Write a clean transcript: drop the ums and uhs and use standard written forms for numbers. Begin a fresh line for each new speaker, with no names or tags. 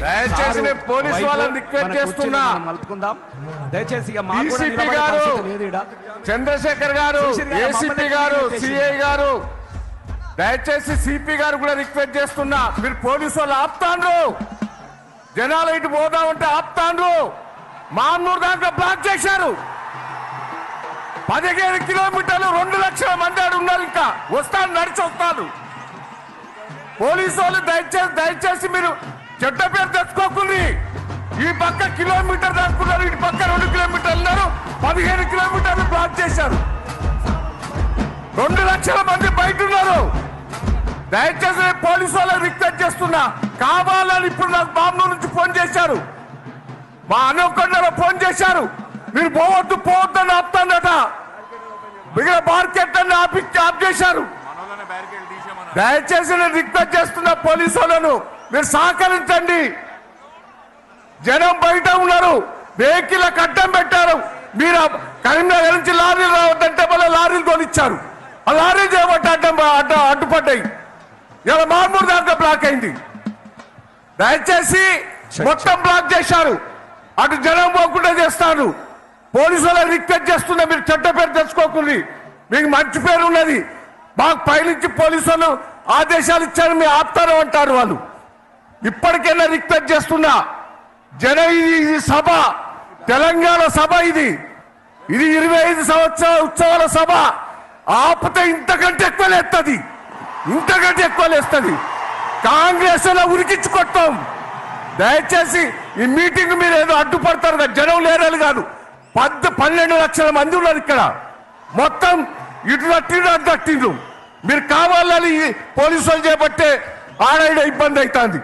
దయచేసి పోలీసు వాళ్ళని రిక్వెస్ట్ చేస్తున్నా,
దయచేసి
డీసీపీ గారు, చంద్రశేఖర్ గారు, ఏసీపీ గారు, సిఐ గారు, దయచేసి సిపి గారు కూడా రిక్వెస్ట్ చేస్తున్నా, మీరు పోలీసు వాళ్ళు ఆపుతాండ్రు, జనాలు ఇటు పోదామంటే ఆపుతాండ్రు. మాన్నూరు దాంట్లో బ్లాక్ చేశారు. 15 కిలోమీటర్లు 2 లక్షల మంది ఆడు ఉన్నారు. ఇంకా వస్తాను, నడిచి వస్తాను. పోలీసు వాళ్ళు దయచేసి మీరు చెడ్డ పేరు తెచ్చుకోకుంది. ఈ పక్క కిలోమీటర్ దాక్కున్నారు, ఇటు పక్క 2 కిలోమీటర్లు ఉన్నారు. 15 కిలోమీటర్లు బ్లాక్ చేశారు. 2 లక్షల మంది బయట ఉన్నారు. దయచేసి పోలీసు వాళ్ళకి రిక్వెస్ట్ చేస్తున్నా, కావాలని ఇప్పుడు నాకు బాంబు నుంచి ఫోన్ చేశారు, మా అనుకొండలో ఫోన్ చేశారు, మీరు పోవద్దు అని ఆపుతాడట. మిగిలిన మార్కెట్ అన్ని ఆఫ్ చేశారు. దయచేసి నేను రిక్వెస్ట్ చేస్తున్నా పోలీసు వాళ్ళను, మీరు సహకరించండి. జనం బయట ఉన్నారు, వెహికల్ అడ్డం పెట్టారు. మీరు కరీంనగర్ నుంచి లారీలు రావద్దంటే మళ్ళీ లారీలు కొనిచ్చారు. ఆ లారీలు చేయబట్టి అడ్డుపడ్డాయి. ఇలా మార్మూరు దాకా బ్లాక్ అయింది. దయచేసి మొత్తం బ్లాక్ చేశారు. అటు జనం పోకుండా చేస్తారు. పోలీసు వాళ్ళకి రిక్వెస్ట్ చేస్తున్నా, మీరు చెడ్డ పేరు తెచ్చుకోకుండా, మీకు మంచి పేరు ఉన్నది. మాకు పైనుంచి పోలీసు వాళ్ళు ఆదేశాలు ఇచ్చారు, మీ ఆపుతారు అంటారు వాళ్ళు. ఇప్పటికైనా రిక్వెస్ట్ చేస్తున్నా, ఇది సభ, తెలంగాణ సభ, ఇది 25 సంవత్సరాల ఉత్సవాల సభ. ఆపితే ఇంతకంటే ఎక్కువ లేస్తుంది, ఇంతకంటే ఎక్కువ లేస్తుంది. కాంగ్రెస్ లో ఉరికించుకొట్టాం. దయచేసి ఈ మీటింగ్ మీరు ఏదో అడ్డుపడతారు కదా, జనం లేరని కాదు. 12 లక్షల మంది ఉన్నారు ఇక్కడ. మొత్తం ఇటు తట్టిండ్రు. మీరు కావాలని పోలీసు వాళ్ళు చేపట్టే ఆడ ఇబ్బంది అవుతుంది.